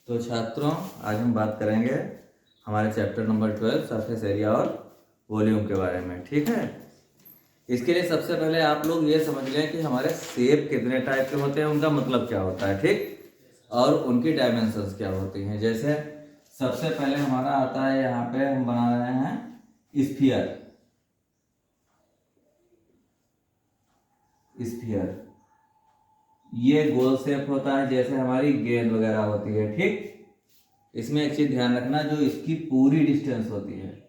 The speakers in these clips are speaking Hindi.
तो छात्रों, आज हम बात करेंगे हमारे चैप्टर नंबर 12 सरफेस एरिया और वॉल्यूम के बारे में। ठीक है, इसके लिए सबसे पहले आप लोग ये समझ लें कि हमारे शेप कितने टाइप के होते हैं, उनका मतलब क्या होता है, ठीक, और उनकी डायमेंशंस क्या होती हैं। जैसे सबसे पहले हमारा आता है, यहाँ पे हम बना रहे हैं स्फीयर। स्फीयर ये गोल शेप होता है, जैसे हमारी गेंद वगैरह होती है। ठीक, इसमें एक चीज ध्यान रखना, जो इसकी पूरी डिस्टेंस होती है,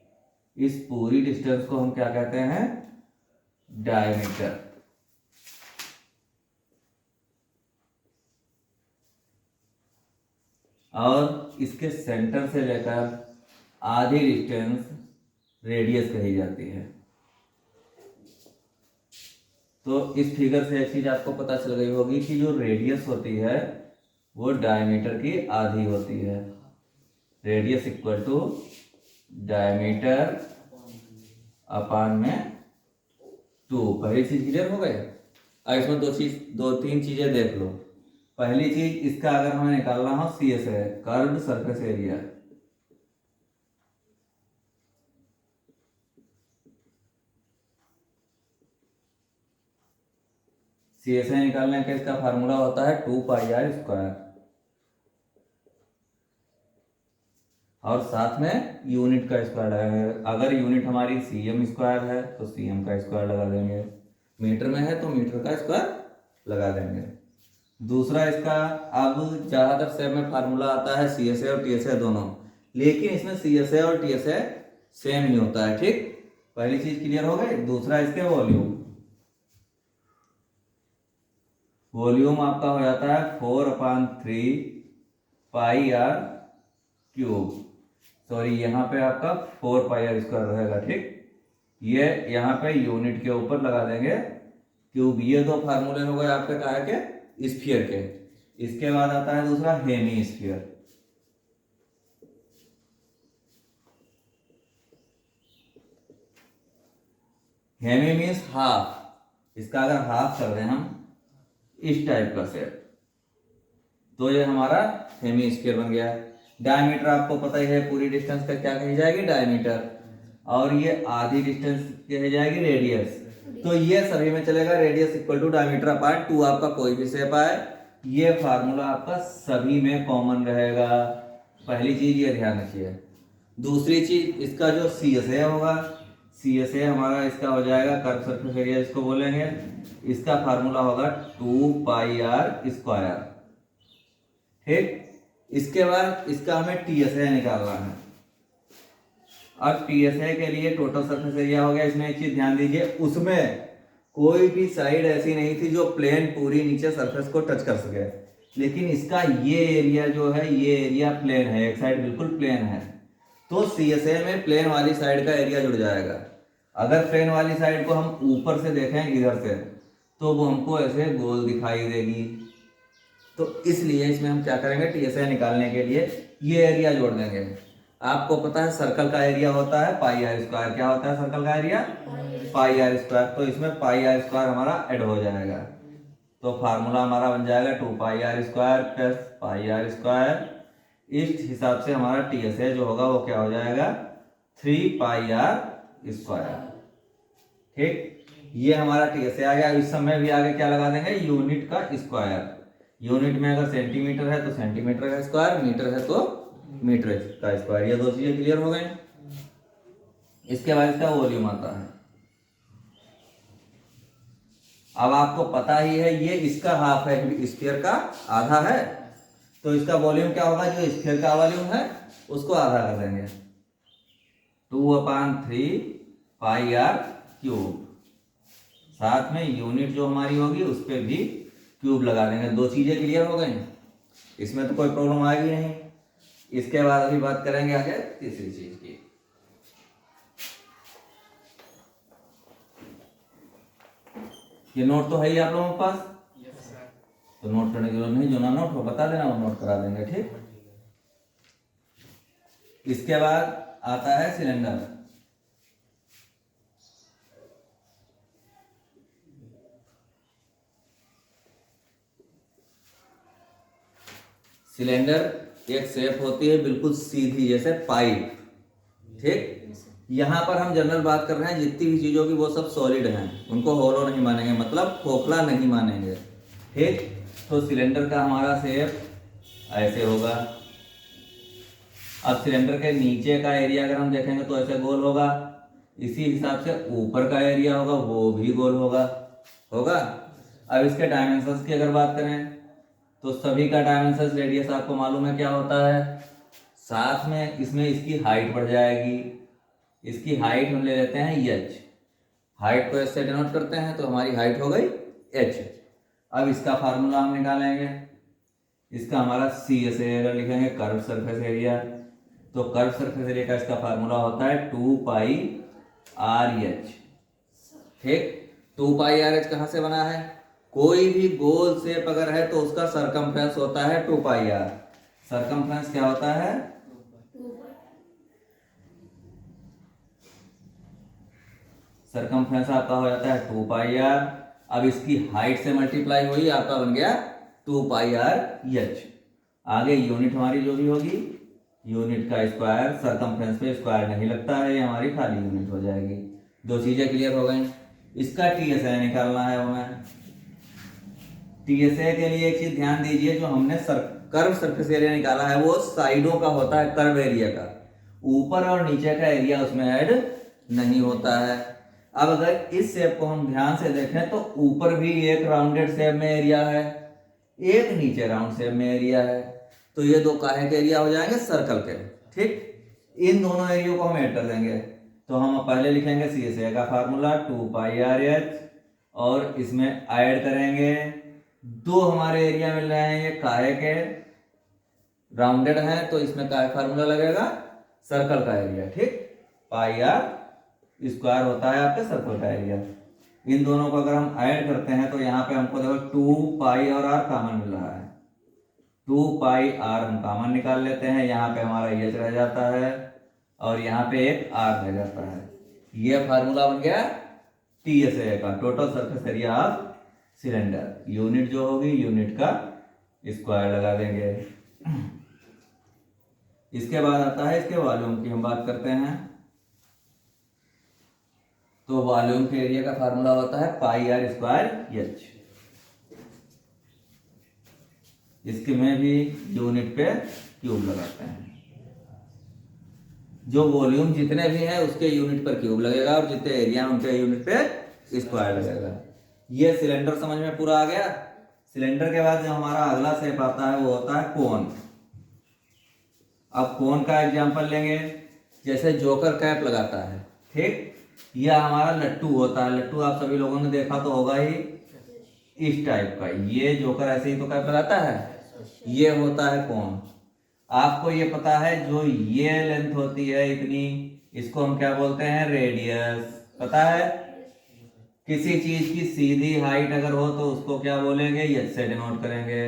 इस पूरी डिस्टेंस को हम क्या कहते हैं, डायमीटर। और इसके सेंटर से लेकर आधी डिस्टेंस रेडियस कही जाती है। तो इस फिगर से एक चीज आपको पता चल गई होगी कि जो रेडियस होती है वो डायमीटर की आधी होती है। रेडियस इक्वल टू डायमीटर अपान में 2। पहली चीज क्लियर हो गए। अब इसमें दो तीन चीजें देख लो। पहली चीज, इसका अगर हमें निकालना हो CS है, कर्व्ड सरफेस एरिया। CS निकालने का इसका फार्मूला होता है 2πr²। और साथ में यूनिट का स्क्वायर लगाएंगे। अगर यूनिट हमारी cm² है तो cm का स्क्वायर लगा देंगे, मीटर में है तो मीटर का स्क्वायर लगा देंगे। दूसरा इसका, अब ज्यादातर सेम में फार्मूला आता है CSA और TSA दोनों, लेकिन इसमें CSA और TSA सेम ही होता है। ठीक, पहली चीज क्लियर हो गई। दूसरा इसके वॉल्यूम। वॉल्यूम आपका हो जाता है 4/3πr³। सॉरी, यहाँ पे आपका 4πr² रहेगा। ठीक, ये यहाँ पे यूनिट के ऊपर लगा देंगे क्यूब। ये दो फार्मूले हो गए आपके कहा के स्फीयर के। इसके बाद आता है दूसरा hemisphere. Hemi means half. इसका अगर हाफ कर रहे हैं हम, इस टाइप का शेप, तो ये हमारा हेमी स्फीयर बन गया। डायमीटर आपको पता ही है, पूरी डिस्टेंस का क्या कही जाएगी, डायमीटर। और ये आधी डिस्टेंस कही जाएगी, रेडियस। तो ये सभी में चलेगा, radius equal to diameter apart 2। आपका कोई भी शेप आए, ये फार्मूला आपका सभी में कॉमन रहेगा। पहली चीज ये ध्यान रखिए। दूसरी चीज, इसका जो CSA होगा, CSA हमारा इसका हो जाएगा कर्व सरफेस एरिया इसको बोलेंगे। इसका फार्मूला होगा 2πr²। ठीक, इसके बाद इसका हमें TSA निकालना है। अब TSA के लिए टोटल सरफेस एरिया हो गया। इसमें एक चीज ध्यान दीजिए, उसमें कोई भी साइड ऐसी नहीं थी जो प्लेन पूरी नीचे सरफेस को टच कर सके, लेकिन इसका ये एरिया जो है, ये एरिया प्लेन है, एक साइड बिल्कुल प्लेन है। तो CSA में प्लेन वाली साइड का एरिया जुड़ जाएगा। अगर प्लेन वाली साइड को हम ऊपर से देखें इधर से, तो वो हमको ऐसे गोल दिखाई देगी। तो इसलिए इसमें हम क्या करेंगे, TSA निकालने के लिए ये एरिया जोड़ देंगे। आपको पता है सर्कल का एरिया होता है πr²। क्या होता है सर्कल का एरिया, πr²। तो इसमें πr² हमारा ऐड हो जाएगा। तो फार्मूला हमारा बन जाएगा 2πr² प्लस πr²। इस हिसाब से हमारा TSA जो होगा वो क्या हो जाएगा, 3πr²। ठीक, ये हमारा TSA आ गया। इस समय भी आगे क्या लगा देंगे, यूनिट का स्क्वायर। यूनिट में अगर सेंटीमीटर है तो सेंटीमीटर का स्क्वायर, मीटर है तो मीटर का स्क्वायर। ये दो चीजें क्लियर हो गई। इसके बाद इसका वॉल्यूम आता है। अब आपको पता ही है, ये इसका हाफ है, स्फीयर का आधा है, तो इसका वॉल्यूम क्या होगा, जो स्फीयर का वॉल्यूम है उसको आधा कर देंगे, 2/3πr³। साथ में यूनिट जो हमारी होगी उस पर भी क्यूब लगा देंगे। दो चीजें क्लियर हो गई, इसमें तो कोई प्रॉब्लम आएगी नहीं। इसके बाद अभी बात करेंगे आगे तीसरी चीज की। ये नोट तो है ही आप लोगों के पास, तो नोट करने की जरूरत नहीं, जो ना नोट हो बता देना, वो नोट करा देंगे। ठीक, इसके बाद आता है सिलेंडर। सिलेंडर एक शेप होती है बिल्कुल सीधी जैसे पाइप, ठीक। यहाँ पर हम जनरल बात कर रहे हैं, जितनी भी चीजों की वो सब सॉलिड हैं, उनको होलो नहीं मानेंगे, मतलब खोखला नहीं मानेंगे, ठीक। तो सिलेंडर का हमारा शेप ऐसे होगा। अब सिलेंडर के नीचे का एरिया अगर हम देखेंगे तो ऐसे गोल होगा, इसी हिसाब से ऊपर का एरिया होगा वो भी गोल होगा। अब इसके डायमेंशंस की अगर बात करें तो सभी का डायमेंशंस रेडियस आपको मालूम है क्या होता है, साथ में इसमें इसकी हाइट बढ़ जाएगी। इसकी हाइट हम ले लेते हैं h, हाइट को एच से डिनोट करते हैं, तो हमारी हाइट हो गई h। अब इसका फार्मूला हम निकालेंगे, इसका हमारा सी एस अगर लिखेंगे कर्व सरफेस एरिया, तो कर्व सरफेस एरिया का इसका फार्मूला होता है 2 पाई आर एच, ठीक। 2 पाई आर एच कहाँ से बना है, कोई भी गोल शेप अगर है तो उसका सरकमफ्रेंस होता है 2 पाई आर। सरकमफ्रेंस क्या होता है, सरकमफ्रेंस आपका हो जाता है 2 पाई आर। अब इसकी हाइट से मल्टीप्लाई हुई, आपका बन गया 2 पाई आर एच। आगे यूनिट हमारी जो भी होगी, यूनिट का स्क्वायर, सरकमफ्रेंस पे स्क्वायर नहीं लगता है, ये हमारी खाली यूनिट हो जाएगी। दो चीजें क्लियर हो गई। इसका टीएसए निकालना है हमें। टीएसए के लिए एक चीज ध्यान दीजिए, जो हमने कर्व सरफेस एरिया निकाला है वो साइडों का होता है, कर्व एरिया का, ऊपर और नीचे का एरिया उसमें ऐड नहीं होता है। अब अगर इस शेप को हम ध्यान से देखें तो ऊपर भी एक राउंडेड शेप में एरिया है, एक नीचे राउंड शेप में एरिया है, तो ये दो काहे के एरिया हो जाएंगे, सर्कल के, ठीक। इन दोनों एरिया को हम ऐड कर देंगे, तो हम पहले लिखेंगे सी एस ए का फार्मूला 2 पाई आर एच, और इसमें ऐड करेंगे दो हमारे एरिया मिल रहे हैं, ये काहे के राउंडेड है, तो इसमें काहे फार्मूला लगेगा, सर्कल का एरिया, ठीक। पाई आर स्क्वायर होता है आपके सर्कल का एरिया। इन दोनों को अगर हम ऐड करते हैं तो यहाँ पे हमको देखो 2 पाई और आर कॉमन मिल रहा है, 2 पाई आर हम कॉमन निकाल लेते हैं, यहाँ पे हमारा एच रह जाता है और यहाँ पे एक आर रह जाता है। ये फार्मूला बन गया टीएसए का, total surface area of cylinder. Unit जो होगी यूनिट का स्क्वायर लगा देंगे। इसके बाद आता है इसके वॉल्यूम की हम बात करते हैं, तो वॉल्यूम के एरिया का फार्मूला होता है पाई आर स्क्वायर एच। इसके में भी यूनिट पे क्यूब लगाते हैं, जो वॉल्यूम जितने भी हैं उसके यूनिट पर क्यूब लगेगा और जितने एरिया उनके यूनिट पे स्क्वायर लगेगा। ये सिलेंडर समझ में पूरा आ गया। सिलेंडर के बाद जो हमारा अगला शेप आता है वो होता है कोन। अब कोन का एग्जांपल लेंगे, जैसे जोकर कैप लगाता है, ठीक। यह हमारा लट्टू होता है, लट्टू आप सभी लोगों ने देखा तो होगा ही, इस टाइप का। ये जोकर ऐसे ही तो कैप लगाता है, ये होता है कोन। आपको ये पता है जो ये लेंथ होती है इतनी, इसको हम क्या बोलते हैं, रेडियस, पता है। किसी चीज की सीधी हाइट अगर हो तो उसको क्या बोलेंगे, एच से डिनोट करेंगे।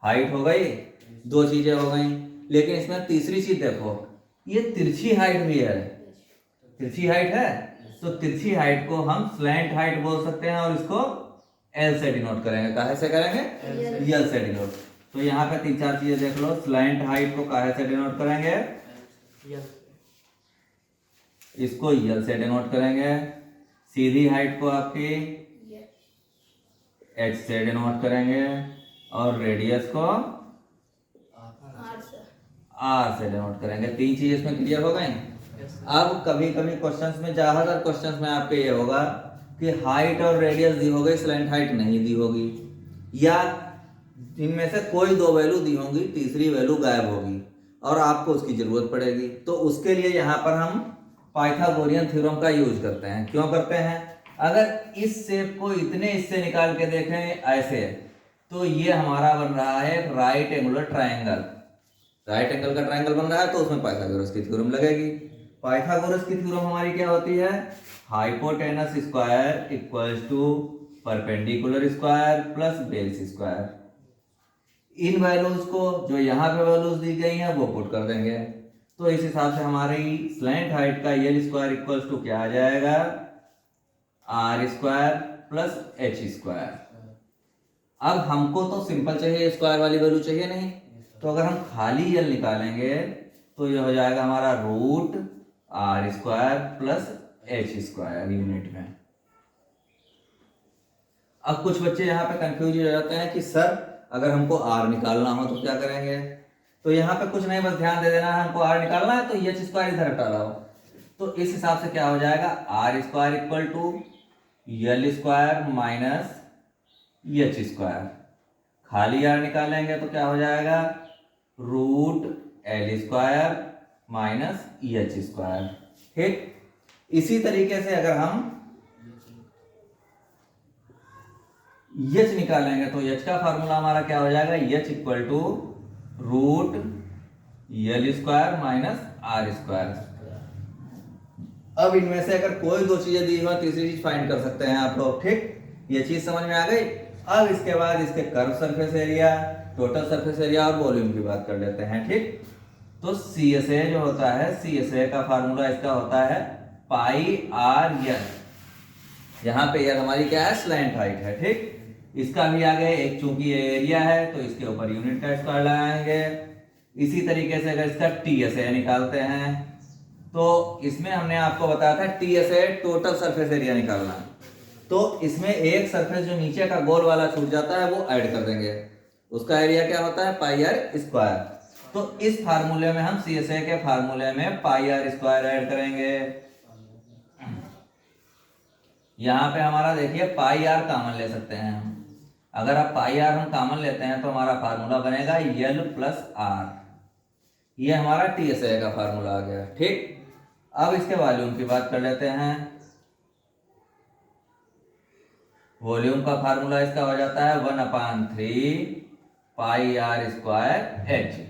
हाइट हो गई, दो चीजें हो गई, लेकिन इसमें तीसरी चीज देखो, ये तिरछी हाइट भी है, तिरछी हाइट है, तो तिरछी हाइट को हम स्लैंट हाइट बोल सकते हैं और इसको एल से डिनोट करेंगे। काहे से करेंगे, एल से डिनोट। तो यहाँ पे 3-4 चीजें देख लो। स्लैंट हाइट को काहे से डिनोट करेंगे, इसको यल से डिनोट करेंगे। सीधी हाइट को आपकी एच से डिनोट करेंगे और रेडियस को आर से डिनोट करेंगे। 3 चीज इसमें क्लियर हो गई। अब कभी कभी क्वेश्चंस में, ज्यादातर क्वेश्चंस में आपके ये होगा कि हाइट और रेडियस दी हो गई, स्लैंट हाइट नहीं दी होगी, या इनमें से कोई 2 वैल्यू दी होंगी, तीसरी वैल्यू गायब होगी और आपको उसकी जरूरत पड़ेगी। तो उसके लिए यहाँ पर हम पाइथागोरियन थ्योरम का यूज करते हैं। क्यों करते हैं, अगर इस शेप को इतने हिस्से निकाल के देखें ऐसे, तो ये हमारा बन रहा है right angular triangle. Right angle का ट्रायंगल बन रहा है तो उसमें पाइथागोरस की थ्योरम लगेगी। पाइथागोरस की थ्योरम हमारी क्या होती है, hypotenuse square equals to perpendicular square plus base square. इन वैल्यूज को जो यहाँ पे वैल्यूज दी गई हैं वो पुट कर देंगे, तो इस हिसाब से हमारी स्लैंट हाइट का एल स्क्वायर इक्वल्स टू क्या आ जाएगा, R square plus H square. अब हमको तो सिंपल चाहिए, स्क्वायर वाली वैल्यू चाहिए नहीं, तो अगर हम खाली यल निकालेंगे तो ये हो जाएगा हमारा root R square plus H square unit में। अब कुछ बच्चे यहाँ पे कंफ्यूज हो जाते हैं कि सर अगर हमको आर निकालना हो तो क्या करेंगे, तो यहाँ पे कुछ नहीं, बस ध्यान दे देना है हमको आर निकालना है तो एच स्क्वायर इधर हटा रहा हो। तो इस हिसाब से क्या हो जाएगा, R square equal to L square minus H square. खाली आर निकालेंगे तो क्या हो जाएगा, root L square minus H square. ठीक, इसी तरीके से अगर हम एच निकालेंगे तो एच का फार्मूला हमारा क्या हो जाएगा, H equal to root L square minus R square. अब इनमें से अगर कोई दो चीजें दी हो, तीसरी चीज फाइंड कर सकते हैं आप लोग। ठीक, ये चीज समझ में आ गई। अब इसके बाद इसके curve surface area, total surface area और वॉल्यूम की बात कर लेते हैं। ठीक, तो सी एस ए जो होता है, सी एस ए का फार्मूला इसका होता है पाई आर एल। यहाँ पे यार हमारी क्या है, स्लैंट हाइट है। ठीक, इसका भी आगे एक, चूंकि ये एरिया है तो इसके ऊपर यूनिट का स्क्वायर लगाएंगे। इसी तरीके से अगर इसका टी एस ए निकालते हैं तो इसमें हमने आपको बताया था टी एस ए टोटल सरफेस एरिया निकालना, तो इसमें एक सरफेस जो नीचे का गोल वाला छूट जाता है वो ऐड कर देंगे, उसका एरिया क्या होता है, पाई आर स्क्वायर। तो इस फार्मूले में हम सी एस ए के फार्मूले में पाई आर स्क्वायर ऐड करेंगे। यहां पे हमारा देखिए पाई आर कॉमन ले सकते हैं हम। अगर आप पाई आर हम कॉमन लेते हैं तो हमारा फार्मूला बनेगा यल प्लस आर। ये हमारा टी एस ए का फार्मूला आ गया। ठीक, अब इसके वॉल्यूम की बात कर लेते हैं। वॉल्यूम का फार्मूला इसका हो जाता है 1/3 पाई आर स्क्वायर एच।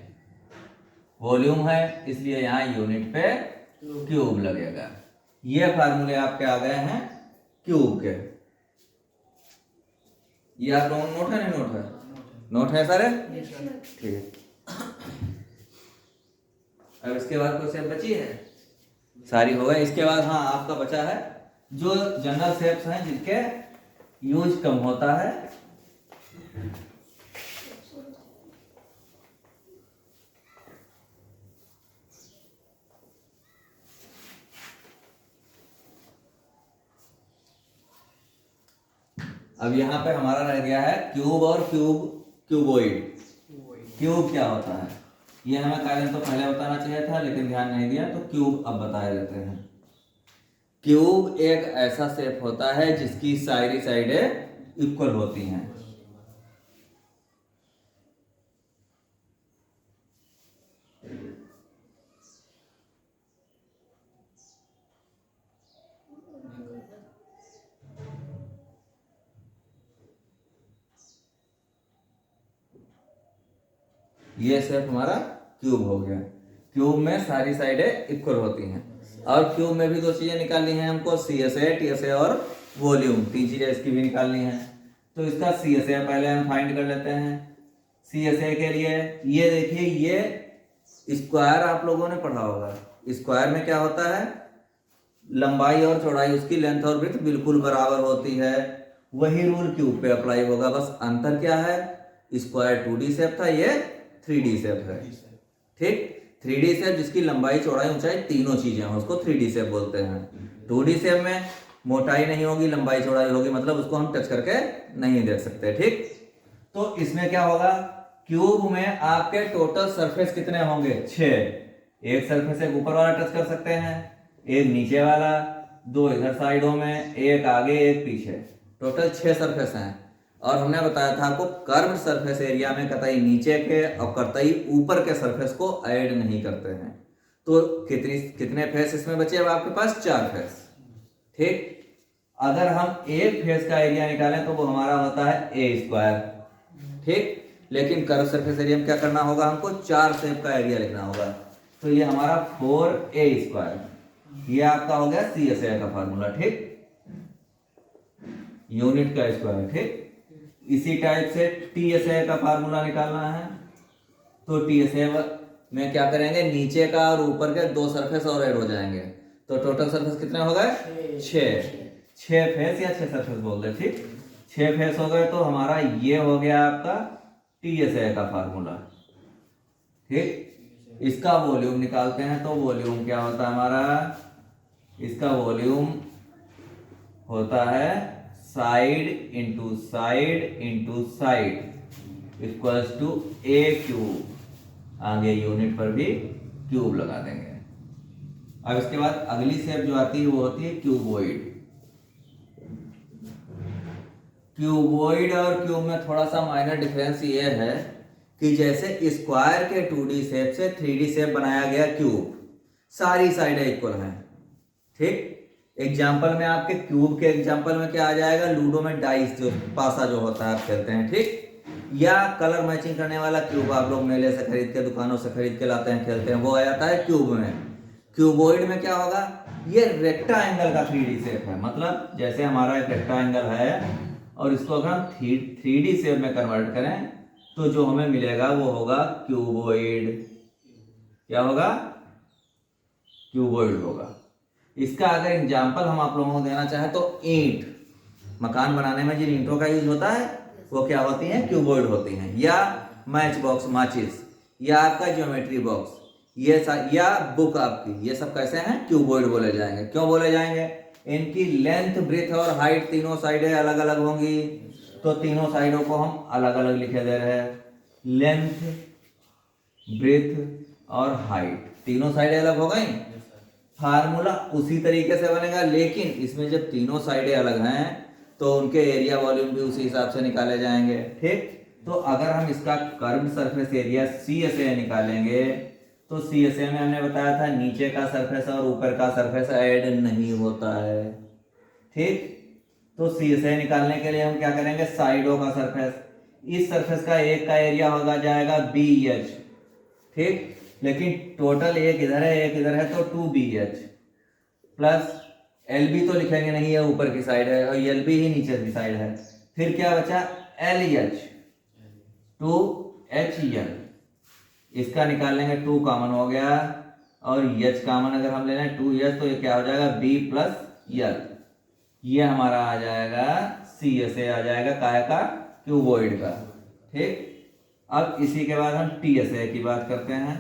वॉल्यूम है इसलिए यहां यूनिट पे क्यूब लगेगा। ये फार्मूले आपके आ गए हैं क्यूब के। ये आप लोगों नोट है, नहीं नोट है, नोट है सारे। ठीक, अब इसके बाद कोई शेप बची है, सारी हो गई। इसके बाद हाँ आपका बचा है जो जनरल शेप्स हैं जिनके यूज कम होता है। अब यहाँ पे हमारा रह गया है क्यूब और क्यूबोइड। क्यूब क्या होता है ये हमें कायदे तो पहले बताना चाहिए था लेकिन ध्यान नहीं दिया, तो क्यूब अब बताए देते हैं। क्यूब एक ऐसा शेप होता है जिसकी सारी साइडें इक्वल होती हैं। ये शेप हमारा क्यूब हो गया। क्यूब में सारी साइडें इक्वल होती हैं। और क्यूब में भी दो चीजें निकालनी है हमको, C S A, T S A और वॉल्यूम, तीन चीजें इसकी भी निकालनी है। तो इसका सी एस ए पहले हम फाइंड कर लेते हैं। सी एस ए के लिए ये देखिए, ये स्क्वायर आप लोगों ने पढ़ा होगा। स्क्वायर में क्या होता है, लंबाई और चौड़ाई उसकी लेंथ और विड्थ बिल्कुल बराबर होती है। वही रूल क्यूब पे अप्लाई होगा, बस अंतर क्या है, स्क्वायर 2D शेप था, ये 3D शेप है। ठीक, 3D शेप जिसकी लंबाई चौड़ाई ऊंचाई तीनों चीजें हैं उसको 3D शेप बोलते हैं। 2D शेप में मोटाई नहीं होगी, लंबाई चौड़ाई होगी, मतलब उसको हम टच करके नहीं देख सकते। ठीक, तो इसमें क्या होगा, क्यूब में आपके टोटल सरफेस कितने होंगे, 6। एक सरफेस एक ऊपर वाला टच कर सकते हैं, एक नीचे वाला, दो इधर साइडों में, एक आगे एक पीछे, टोटल 6 सरफेस हैं। और हमने बताया था आपको कर्व्ड सरफेस एरिया में कतई नीचे के और कतई ऊपर के सरफेस को ऐड नहीं करते हैं। तो कितने फेस इसमें बचे, अब आपके पास 4 फेस। ठीक, अगर हम एक फेस का एरिया निकालें तो वो हमारा होता है ए स्क्वायर। ठीक, लेकिन कर्व सरफेस एरिया में क्या करना होगा, हमको 4 शेप का एरिया लिखना होगा। तो ये हमारा 4a स्क्वायर, ये आपका हो गया सी एस ए का फार्मूला। ठीक, यूनिट का स्क्वायर। ठीक, इसी टाइप से टी एस ए का फार्मूला निकालना है। तो टी एस ए में क्या करेंगे, नीचे का और ऊपर के 2 सरफेस और ऐड हो जाएंगे, तो टोटल सरफेस कितने हो गए, 6 फेस या 6 सरफेस बोल दे। ठीक, 6 फेस हो गए, तो हमारा ये हो गया आपका टी एस ए का फार्मूला। ठीक। इसका वॉल्यूम निकालते हैं तो वॉल्यूम क्या होता है हमारा, इसका वॉल्यूम होता है side into side equals to A cube. आगे यूनिट पर भी क्यूब लगा देंगे। अब इसके बाद अगली शेप जो आती है वो होती है क्यूबॉइड। क्यूबॉइड और क्यूब में थोड़ा सा माइनर डिफरेंस ये है कि जैसे स्क्वायर के 2D शेप से 3D शेप बनाया गया क्यूब, सारी साइडें इक्वल हैं। ठीक। एग्जाम्पल में आपके क्यूब के एग्जाम्पल में क्या आ जाएगा, लूडो में डाइस जो पासा जो होता है आप खेलते हैं, ठीक। या कलर मैचिंग करने वाला क्यूब आप लोग मेले से खरीद के, दुकानों से खरीद के लाते हैं, खेलते हैं, वो आ जाता है क्यूब में। क्यूबॉइड में क्या होगा, ये रेक्टांगल का 3D शेप है। मतलब जैसे हमारा एक रेक्टांगल है और इसको अगर हम 3D शेप में कन्वर्ट करें तो जो हमें मिलेगा वो होगा क्यूबॉइड। क्या होगा, क्यूबॉइड होगा। इसका अगर एग्जाम्पल हम आप लोगों को देना चाहें तो ईंट, मकान बनाने में जिन ईंटों का यूज होता है वो क्या होती हैं, क्यूबॉइड होती हैं। या मैच बॉक्स, माचिस, या आपका ज्योमेट्री बॉक्स, ये या बुक आपकी, ये सब कैसे हैं, क्यूबॉइड बोले जाएंगे। क्यों बोले जाएंगे, इनकी लेंथ, ब्रेथ और हाइट तीनों साइडें अलग अलग होंगी, तो तीनों साइडों को हम अलग अलग लिखे दे रहे हैं। लेंथ, ब्रेथ और हाइट, तीनों साइडें अलग हो गई। फार्मूला उसी तरीके से बनेगा, लेकिन इसमें जब तीनों साइडें अलग हैं तो उनके एरिया वॉल्यूम भी उसी हिसाब से निकाले जाएंगे। ठीक। तो अगर हम इसका कर्व सरफेस एरिया CSA निकालेंगे तो CSA में हमने बताया था नीचे का सरफेस और ऊपर का सरफेस ऐड नहीं होता है। ठीक। तो CSA निकालने के लिए हम क्या करेंगे, साइडों का सरफेस, इस सरफेस का एक का एरिया होगा जाएगा BH। ठीक। लेकिन टोटल एक इधर है एक इधर है तो 2BH प्लस LB तो लिखेंगे नहीं, है ऊपर की साइड है, और LB ही नीचे की साइड है। फिर क्या बचा, LH 2HL। इसका निकाल लेंगे, 2 कॉमन हो गया और H कॉमन अगर हम ले लें 2H तो ये क्या हो जाएगा B प्लस L। ये हमारा आ जाएगा CSA, आ जाएगा काय का, क्यूबॉइड का। ठीक। अब इसी के बाद हम TSA की बात करते हैं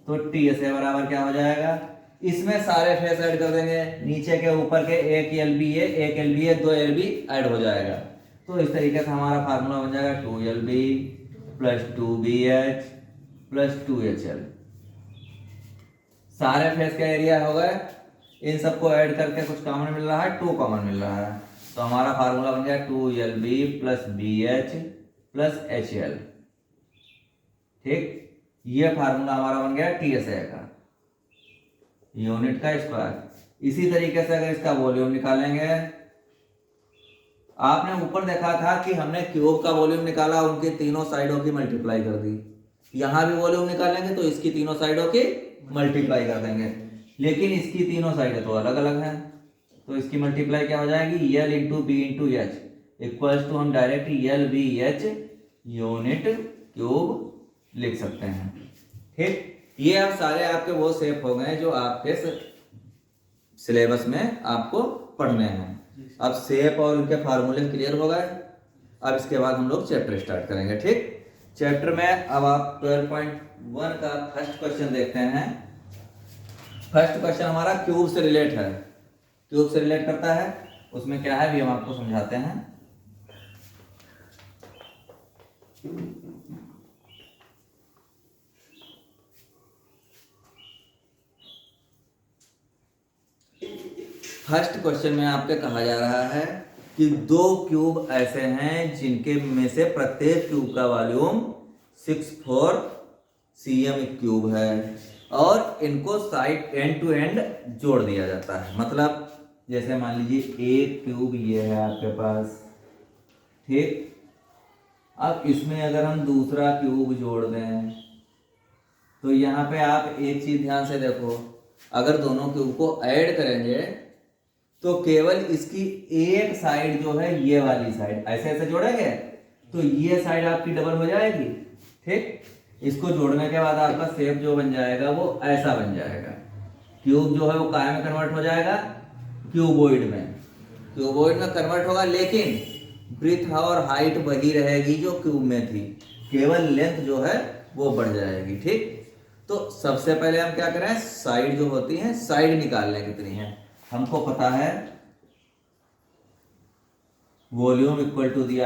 तो TSA बराबर क्या हो जाएगा, इसमें सारे फेस ऐड कर देंगे, नीचे के ऊपर के एक LBA एक LBA 2 LB ऐड हो जाएगा। तो इस तरीके से हमारा फार्मूला बन जाएगा 2LB plus 2BH plus 2HL। सारे फेस का एरिया हो गए, इन सबको ऐड करके कुछ कॉमन मिल रहा है, 2 कॉमन मिल रहा है, तो हमारा फार्मूला बन गया 2LB plus BH plus HL। ठीक। ये फार्मूला हमारा बन गया TSA का, यूनिट का स्क्वायर। इसी तरीके से अगर इसका वॉल्यूम निकालेंगे, आपने ऊपर देखा था कि हमने क्यूब का वॉल्यूम निकाला, उनकी तीनों साइडों की मल्टीप्लाई कर दी। यहां भी वॉल्यूम निकालेंगे तो इसकी तीनों साइडों की मल्टीप्लाई कर देंगे, लेकिन इसकी तीनों साइडें तो अलग अलग हैं, तो इसकी मल्टीप्लाई क्या हो जाएगी, L into B into H equals to हम डायरेक्ट LBH यूनिट क्यूब लिख सकते हैं। ठीक। ये अब सारे आपके वो शेप हो गए जो आपके सिलेबस में आपको पढ़ने हैं। अब शेप और उनके फार्मूले क्लियर हो गए। अब इसके बाद हम लोग चैप्टर स्टार्ट करेंगे। ठीक। चैप्टर में अब आप 12.1 का फर्स्ट क्वेश्चन देखते हैं। फर्स्ट क्वेश्चन हमारा क्यूब से रिलेट है, क्यूब से रिलेट करता है, उसमें क्या है भी हम आपको समझाते हैं। फर्स्ट क्वेश्चन में आपके कहा जा रहा है कि 2 क्यूब ऐसे हैं जिनके में से प्रत्येक क्यूब का वॉल्यूम 64 cm क्यूब है और इनको साइड एंड टू एंड जोड़ दिया जाता है। मतलब जैसे मान लीजिए एक क्यूब ये है आपके पास, ठीक। अब इसमें अगर हम दूसरा क्यूब जोड़ दें तो यहाँ पे आप एक चीज ध्यान से देखो, अगर दोनों क्यूब को ऐड करेंगे तो केवल इसकी एक साइड जो है, ये वाली साइड ऐसे ऐसे जोड़ेंगे तो ये साइड आपकी डबल हो जाएगी। ठीक। इसको जोड़ने के बाद आपका शेप जो बन जाएगा वो ऐसा बन जाएगा। क्यूब जो है वो काय में कन्वर्ट हो जाएगा, क्यूबॉइड में। क्यूबॉइड में कन्वर्ट होगा, लेकिन ब्रेथ और हाइट वही रहेगी जो क्यूब में थी, केवल लेंथ जो है वो बढ़ जाएगी। ठीक, तो सबसे पहले हम क्या करें, साइड जो होती है साइड निकाल लें कितनी है। हमको पता है वॉल्यूम इक्वल टू दिया